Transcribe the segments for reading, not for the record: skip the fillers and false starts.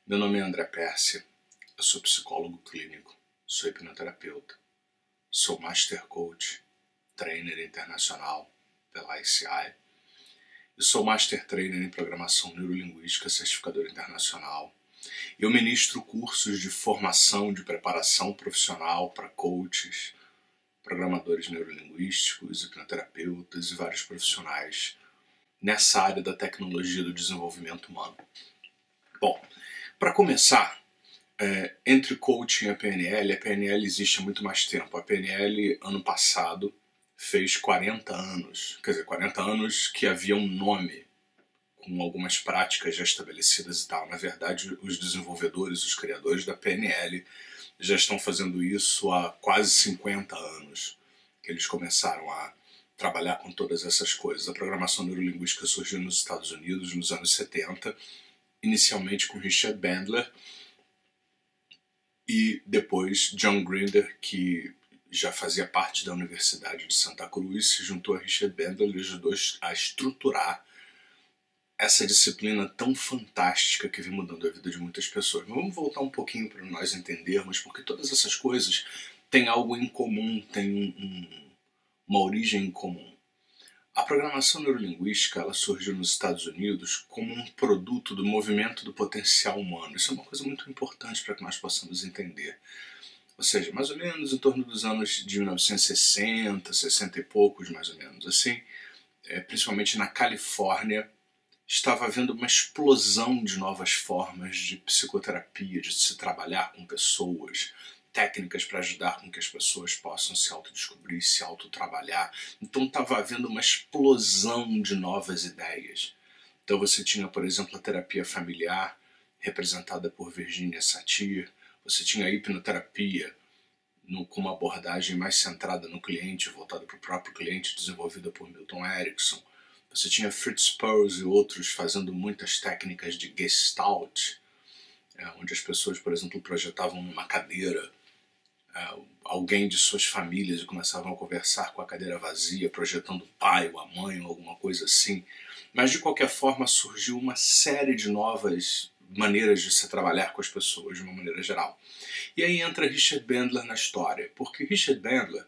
Meu nome é André Pérsia, eu sou psicólogo clínico, sou hipnoterapeuta, sou Master Coach, Trainer Internacional pela ICI, eu sou Master Trainer em Programação Neurolinguística, certificador internacional. Eu ministro cursos de formação, de preparação profissional para coaches, programadores neurolinguísticos, hipnoterapeutas e vários profissionais nessa área da tecnologia do desenvolvimento humano. Bom, para começar, entre coaching e a PNL existe há muito mais tempo. A PNL, ano passado, fez 40 anos. Quer dizer, 40 anos que havia um nome, com algumas práticas já estabelecidas e tal. Na verdade, os desenvolvedores, os criadores da PNL já estão fazendo isso há quase 50 anos, que eles começaram a trabalhar com todas essas coisas. A programação neurolinguística surgiu nos Estados Unidos nos anos 70, inicialmente com Richard Bandler, e depois John Grinder, que já fazia parte da Universidade de Santa Cruz, se juntou a Richard Bandler e ajudou a estruturar essa disciplina tão fantástica que vem mudando a vida de muitas pessoas. Mas vamos voltar um pouquinho para nós entendermos, porque todas essas coisas têm algo em comum, têm uma origem em comum. A programação neurolinguística ela surgiu nos Estados Unidos como um produto do movimento do potencial humano. Isso é uma coisa muito importante para que nós possamos entender. Ou seja, mais ou menos em torno dos anos de 1960, 60 e poucos, mais ou menos assim, principalmente na Califórnia, estava havendo uma explosão de novas formas de psicoterapia, de se trabalhar com pessoas, técnicas para ajudar com que as pessoas possam se autodescobrir, se autotrabalhar. Então estava havendo uma explosão de novas ideias. Então você tinha, por exemplo, a terapia familiar, representada por Virginia Satir. Você tinha a hipnoterapia, com uma abordagem mais centrada no cliente, voltada para o próprio cliente, desenvolvida por Milton Erickson. Você tinha Fritz Perls e outros fazendo muitas técnicas de Gestalt, onde as pessoas, por exemplo, projetavam numa cadeira alguém de suas famílias e começavam a conversar com a cadeira vazia, projetando o pai ou a mãe ou alguma coisa assim. Mas, de qualquer forma, surgiu uma série de novas maneiras de se trabalhar com as pessoas, de uma maneira geral. E aí entra Richard Bandler na história, porque Richard Bandler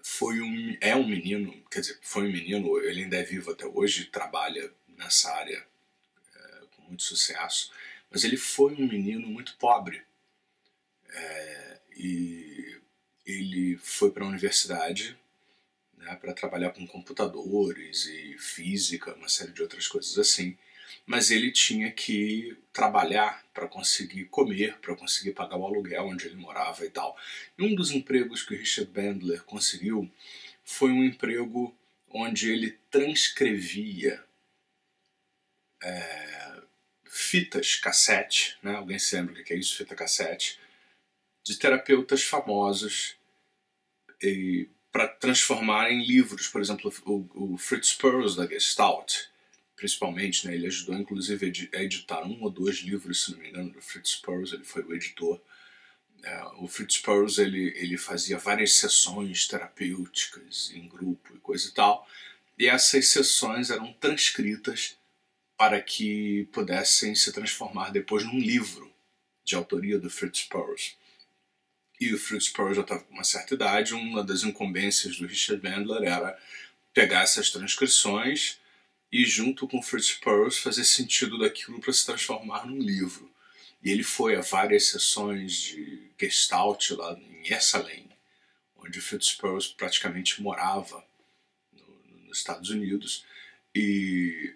foi um menino, ele ainda é vivo até hoje, trabalha nessa área com muito sucesso, mas ele foi um menino muito pobre. E ele foi para a universidade, né, para trabalhar com computadores e física, uma série de outras coisas assim, mas ele tinha que trabalhar para conseguir comer, para conseguir pagar o aluguel onde ele morava e tal. E um dos empregos que o Richard Bandler conseguiu foi um emprego onde ele transcrevia fitas cassete, né? Alguém se lembra o que é isso, fita cassete? De terapeutas famosos para transformar em livros. Por exemplo, o Fritz Perls da Gestalt, principalmente, né, ele ajudou inclusive a editar 1 ou 2 livros, se não me engano, do Fritz Perls, ele foi o editor. O Fritz Perls ele fazia várias sessões terapêuticas em grupo e coisa e tal, e essas sessões eram transcritas para que pudessem se transformar depois num livro de autoria do Fritz Perls. E o Fritz Perls já estava com uma certa idade, uma das incumbências do Richard Bandler era pegar essas transcrições e, junto com o Fritz Perls, fazer sentido daquilo para se transformar num livro. E ele foi a várias sessões de Gestalt lá em Esalen, onde o Fritz Perls praticamente morava nos Estados Unidos, e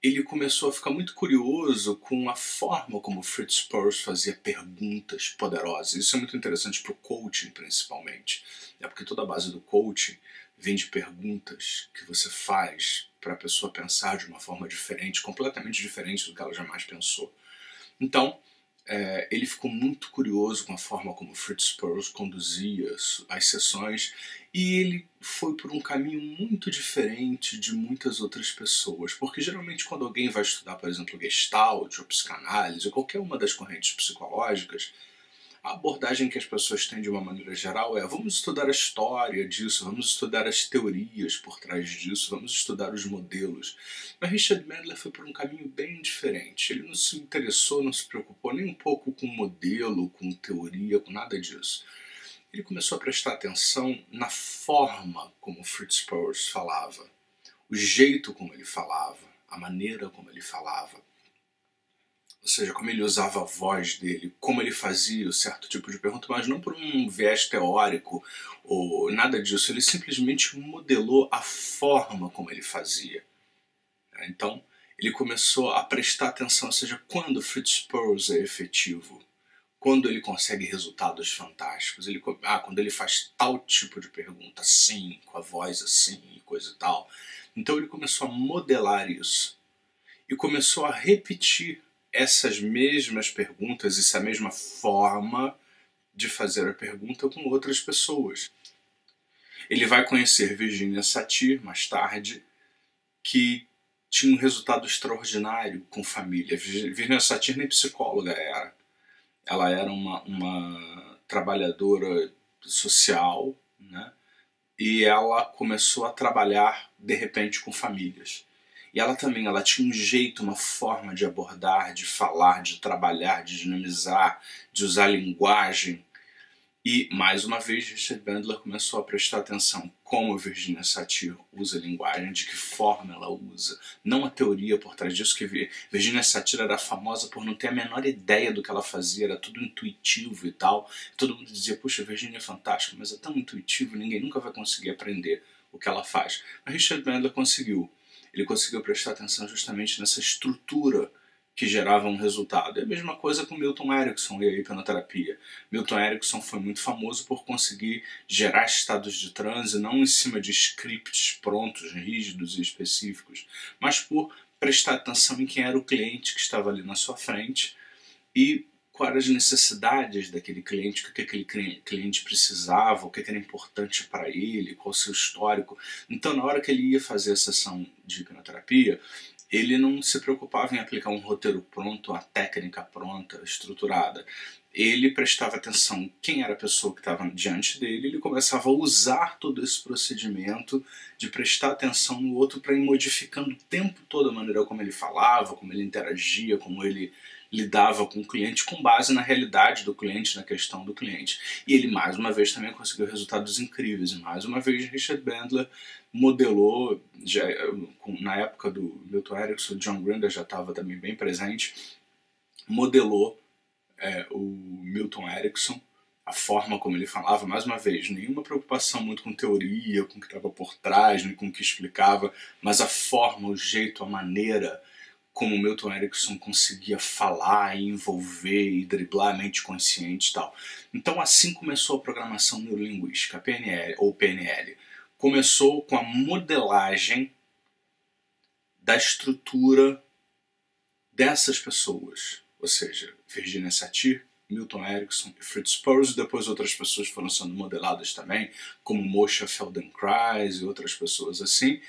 ele começou a ficar muito curioso com a forma como Fritz Perls fazia perguntas poderosas. Isso é muito interessante para o coaching, principalmente. Porque toda a base do coaching vem de perguntas que você faz para a pessoa pensar de uma forma diferente, completamente diferente do que ela jamais pensou. Então, ele ficou muito curioso com a forma como Fritz Perls conduzia as sessões, e ele foi por um caminho muito diferente de muitas outras pessoas, porque geralmente quando alguém vai estudar, por exemplo, Gestalt ou psicanálise ou qualquer uma das correntes psicológicas, A abordagem que as pessoas têm de uma maneira geral é: vamos estudar a história disso, vamos estudar as teorias por trás disso, vamos estudar os modelos. Mas Richard Bandler foi por um caminho bem diferente. Ele não se interessou, não se preocupou nem um pouco com modelo, com teoria, com nada disso. Ele começou a prestar atenção na forma como Fritz Perls falava, o jeito como ele falava, a maneira como ele falava. Ou seja, como ele usava a voz dele, como ele fazia um certo tipo de pergunta, mas não por um viés teórico ou nada disso. Ele simplesmente modelou a forma como ele fazia. Então, ele começou a prestar atenção, ou seja, quando Fritz Perls é efetivo, quando ele consegue resultados fantásticos, quando ele faz tal tipo de pergunta assim, com a voz assim, coisa e tal. Então ele começou a modelar isso e começou a repetir essas mesmas perguntas, essa mesma forma de fazer a pergunta com outras pessoas. Ele vai conhecer Virginia Satir mais tarde, que tinha um resultado extraordinário com família. Virginia Satir nem psicóloga era. Ela era uma trabalhadora social, né? E ela começou a trabalhar de repente com famílias. E ela também, ela tinha um jeito, uma forma de abordar, de falar, de trabalhar, de dinamizar, de usar linguagem. E, mais uma vez, Richard Bandler começou a prestar atenção como Virginia Satir usa a linguagem, de que forma ela usa. Não a teoria por trás disso, que Virginia Satir era famosa por não ter a menor ideia do que ela fazia, era tudo intuitivo e tal. Todo mundo dizia, puxa, Virginia é fantástica, mas é tão intuitivo, ninguém nunca vai conseguir aprender o que ela faz. Mas Richard Bandler conseguiu. Ele conseguiu prestar atenção justamente nessa estrutura que gerava um resultado. É a mesma coisa com Milton Erickson e a hipnoterapia. Milton Erickson foi muito famoso por conseguir gerar estados de transe não em cima de scripts prontos, rígidos e específicos, mas por prestar atenção em quem era o cliente que estava ali na sua frente e quais eram as necessidades daquele cliente, o que aquele cliente precisava, o que era importante para ele, qual o seu histórico. Então, na hora que ele ia fazer a sessão de hipnoterapia, ele não se preocupava em aplicar um roteiro pronto, uma técnica pronta, estruturada. Ele prestava atenção em quem era a pessoa que estava diante dele, ele começava a usar todo esse procedimento de prestar atenção no outro para ir modificando o tempo todo a maneira como ele falava, como ele interagia, como ele lidava com o cliente com base na realidade do cliente, na questão do cliente. E ele, mais uma vez, também conseguiu resultados incríveis. E, mais uma vez, Richard Bandler modelou, já, na época do Milton Erickson, John Grinder já estava também bem presente, modelou o Milton Erickson, a forma como ele falava, mais uma vez, nenhuma preocupação muito com teoria, com o que estava por trás, nem com o que explicava, mas a forma, o jeito, a maneira como o Milton Erickson conseguia falar e envolver e driblar a mente consciente e tal. Então assim começou a programação neurolinguística, a PNL, ou PNL. Começou com a modelagem da estrutura dessas pessoas, ou seja, Virginia Satir, Milton Erickson e Fritz Perls, e depois outras pessoas foram sendo modeladas também, como Moshe Feldenkrais e outras pessoas assim.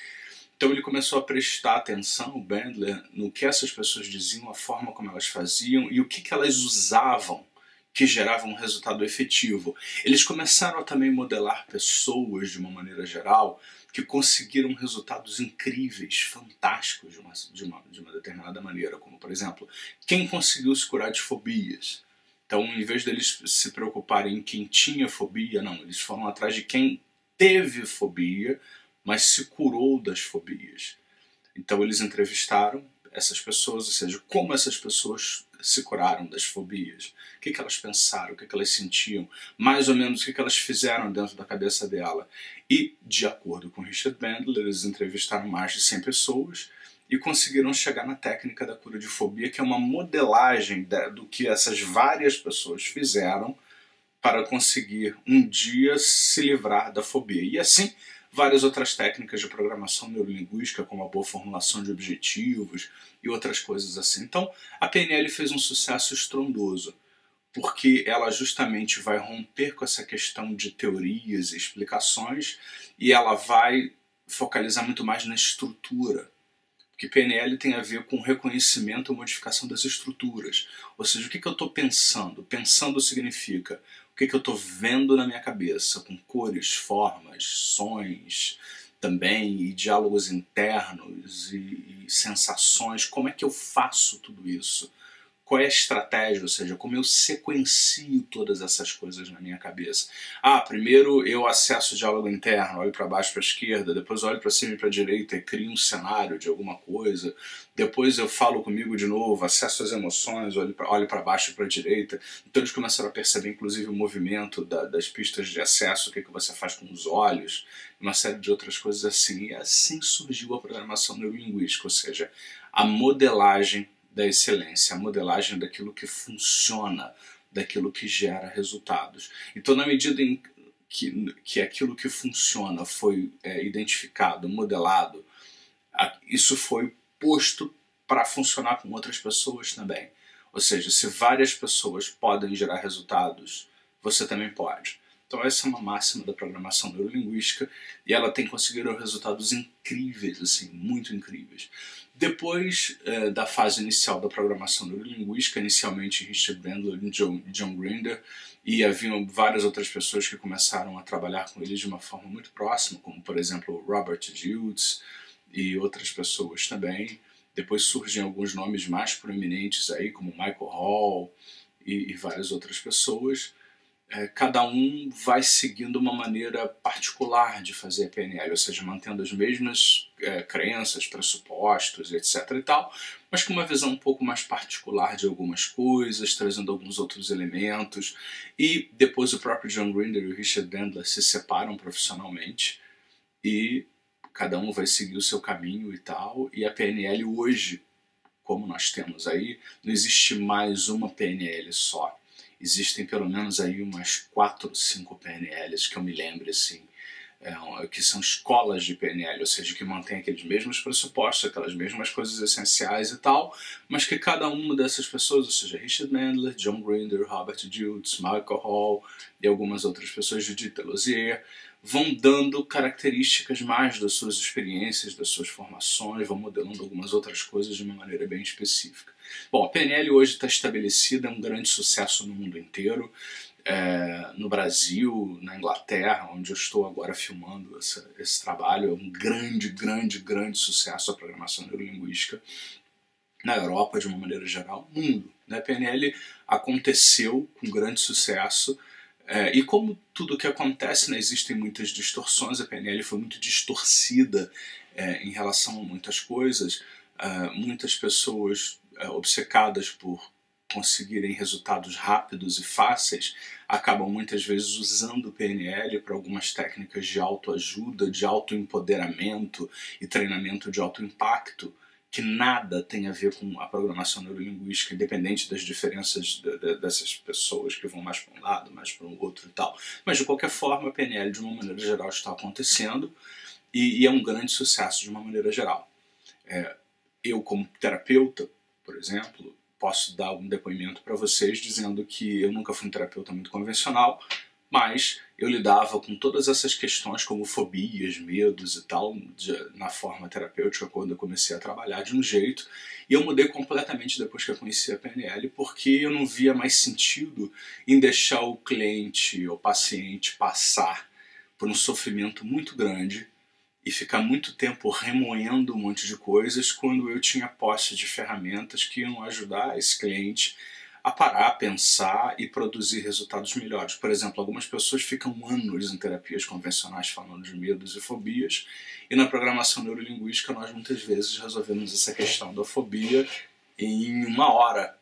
Então ele começou a prestar atenção, o Bandler, no que essas pessoas diziam, a forma como elas faziam e o que elas usavam que gerava um resultado efetivo. Eles começaram a também modelar pessoas de uma maneira geral que conseguiram resultados incríveis, fantásticos de uma determinada maneira, como por exemplo, quem conseguiu se curar de fobias. Então, em vez deles se preocuparem em quem tinha fobia, não, eles foram atrás de quem teve fobia, mas se curou das fobias. Então eles entrevistaram essas pessoas, ou seja, como essas pessoas se curaram das fobias, o que elas pensaram, o que elas sentiam, mais ou menos o que elas fizeram dentro da cabeça dela. E, de acordo com Richard Bandler, eles entrevistaram mais de 100 pessoas e conseguiram chegar na técnica da cura de fobia, que é uma modelagem do que essas várias pessoas fizeram para conseguir um dia se livrar da fobia. E assim, várias outras técnicas de programação neurolinguística, como a boa formulação de objetivos e outras coisas assim. Então, a PNL fez um sucesso estrondoso, porque ela justamente vai romper com essa questão de teorias e explicações e ela vai focalizar muito mais na estrutura. Porque PNL tem a ver com reconhecimento e modificação das estruturas. Ou seja, o que eu estou pensando? Pensando significa o que eu estou vendo na minha cabeça, com cores, formas, sons também, e diálogos internos e sensações. Como é que eu faço tudo isso? Qual é a estratégia, ou seja, como eu sequencio todas essas coisas na minha cabeça. Primeiro eu acesso o diálogo interno, olho para baixo, para a esquerda, depois olho para cima e para a direita e crio um cenário de alguma coisa, depois eu falo comigo de novo, acesso as emoções, olho para baixo e para a direita. Então eles começaram a perceber inclusive o movimento das pistas de acesso, o que você faz com os olhos, uma série de outras coisas assim. E assim surgiu a programação neurolinguística, ou seja, a modelagem da excelência, a modelagem daquilo que funciona, daquilo que gera resultados. Então, na medida em que aquilo que funciona foi identificado, modelado, isso foi posto para funcionar com outras pessoas também. Ou seja, se várias pessoas podem gerar resultados, você também pode. Então essa é uma máxima da programação neurolinguística e ela tem conseguido resultados incríveis, assim, muito incríveis. Depois da fase inicial da programação neurolinguística, inicialmente Richard Bandler e John Grinder, e haviam várias outras pessoas que começaram a trabalhar com eles de uma forma muito próxima, como por exemplo Robert Dilts e outras pessoas também. Depois surgem alguns nomes mais proeminentes aí, como Michael Hall e várias outras pessoas. Cada um vai seguindo uma maneira particular de fazer a PNL, ou seja, mantendo as mesmas crenças, pressupostos, etc. e tal, mas com uma visão um pouco mais particular de algumas coisas, trazendo alguns outros elementos. E depois o próprio John Grinder e o Richard Bandler se separam profissionalmente e cada um vai seguir o seu caminho e tal. E a PNL hoje, como nós temos aí, não existe mais uma PNL só. Existem pelo menos aí umas 4 ou 5 PNLs que eu me lembre assim, que são escolas de PNL, ou seja, que mantêm aqueles mesmos pressupostos, aquelas mesmas coisas essenciais e tal, mas que cada uma dessas pessoas, ou seja, Richard Bandler, John Grinder, Robert Dilts, Michael Hall e algumas outras pessoas, Judith Delosier, vão dando características mais das suas experiências, das suas formações, vão modelando algumas outras coisas de uma maneira bem específica. Bom, a PNL hoje está estabelecida, é um grande sucesso no mundo inteiro, no Brasil, na Inglaterra, onde eu estou agora filmando esse trabalho, é um grande sucesso a programação neurolinguística. Na Europa, de uma maneira geral, no mundo. A PNL aconteceu com grande sucesso, e como tudo que acontece, existem muitas distorções, a PNL foi muito distorcida em relação a muitas coisas, muitas pessoas obcecadas por conseguirem resultados rápidos e fáceis acabam muitas vezes usando o PNL para algumas técnicas de autoajuda, de autoempoderamento e treinamento de alto impacto, que nada tem a ver com a programação neurolinguística, independente das diferenças dessas pessoas que vão mais para um lado, mais para o outro e tal. Mas, de qualquer forma, a PNL, de uma maneira geral, está acontecendo e é um grande sucesso de uma maneira geral. Eu, como terapeuta, por exemplo, posso dar um depoimento para vocês dizendo que eu nunca fui um terapeuta muito convencional, mas eu lidava com todas essas questões como fobias, medos e tal, na forma terapêutica quando eu comecei a trabalhar de um jeito, e eu mudei completamente depois que eu conheci a PNL, porque eu não via mais sentido em deixar o cliente ou paciente passar por um sofrimento muito grande e ficar muito tempo remoendo um monte de coisas quando eu tinha posse de ferramentas que iam ajudar esse cliente a parar, pensar e produzir resultados melhores. Por exemplo, algumas pessoas ficam anos em terapias convencionais falando de medos e fobias, e na programação neurolinguística nós muitas vezes resolvemos essa questão da fobia em 1 hora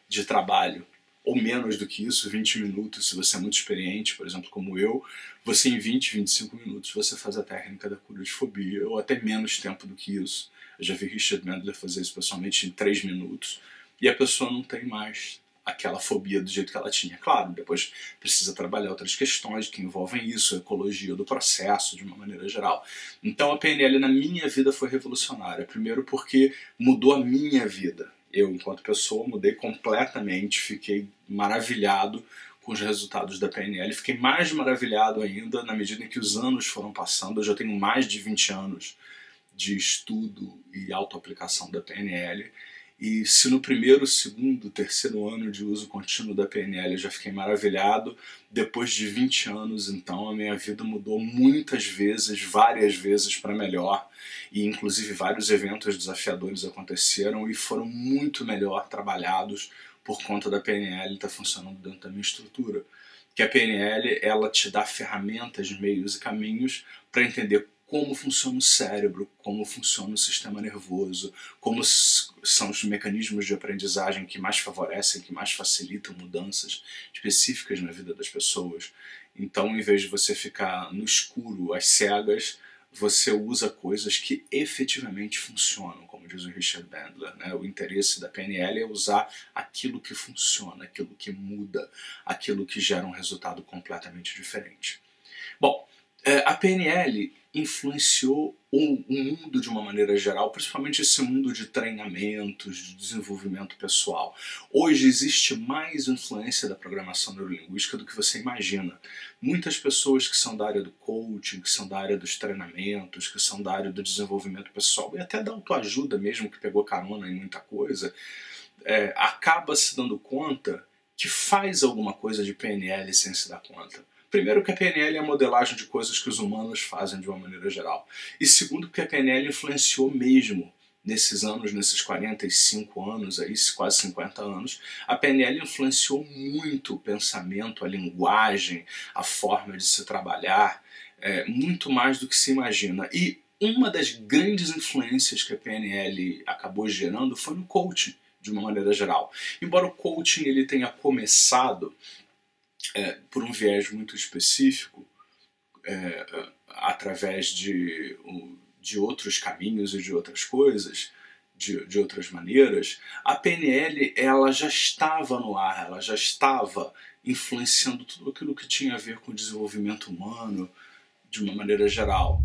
de trabalho, ou menos do que isso, 20 minutos, se você é muito experiente, por exemplo, como eu, você em 20, 25 minutos você faz a técnica da cura de fobia, ou até menos tempo do que isso. Eu já vi Richard Bandler fazer isso pessoalmente em 3 minutos, e a pessoa não tem mais aquela fobia do jeito que ela tinha. Claro, depois precisa trabalhar outras questões que envolvem isso, a ecologia do processo, de uma maneira geral. Então a PNL na minha vida foi revolucionária. Primeiro porque mudou a minha vida. Eu, enquanto pessoa, mudei completamente, fiquei maravilhado com os resultados da PNL. Fiquei mais maravilhado ainda na medida em que os anos foram passando. Eu já tenho mais de 20 anos de estudo e autoaplicação da PNL. E se no primeiro, segundo, terceiro ano de uso contínuo da PNL eu já fiquei maravilhado, depois de 20 anos, então, a minha vida mudou muitas vezes, várias vezes para melhor, e inclusive vários eventos desafiadores aconteceram e foram muito melhor trabalhados por conta da PNL estar funcionando dentro da minha estrutura. Que a PNL, ela te dá ferramentas, meios e caminhos para entender como funciona o cérebro, como funciona o sistema nervoso, como são os mecanismos de aprendizagem que mais favorecem, que mais facilitam mudanças específicas na vida das pessoas. Então, em vez de você ficar no escuro, às cegas, você usa coisas que efetivamente funcionam, como diz o Richard Bandler, né? O interesse da PNL é usar aquilo que funciona, aquilo que muda, aquilo que gera um resultado completamente diferente. Bom, a PNL influenciou o mundo de uma maneira geral, principalmente esse mundo de treinamentos, de desenvolvimento pessoal. Hoje existe mais influência da programação neurolinguística do que você imagina. Muitas pessoas que são da área do coaching, que são da área dos treinamentos, que são da área do desenvolvimento pessoal e até da autoajuda mesmo, que pegou carona em muita coisa, acaba se dando conta que faz alguma coisa de PNL sem se dar conta. Primeiro, que a PNL é a modelagem de coisas que os humanos fazem de uma maneira geral. E segundo, que a PNL influenciou mesmo nesses anos, nesses 45 anos, aí, quase 50 anos, a PNL influenciou muito o pensamento, a linguagem, a forma de se trabalhar, muito mais do que se imagina. E uma das grandes influências que a PNL acabou gerando foi no coaching, de uma maneira geral. Embora o coaching ele tenha começado por um viés muito específico, através de outros caminhos e de outras coisas, de outras maneiras, a PNL ela já estava no ar, ela já estava influenciando tudo aquilo que tinha a ver com o desenvolvimento humano de uma maneira geral.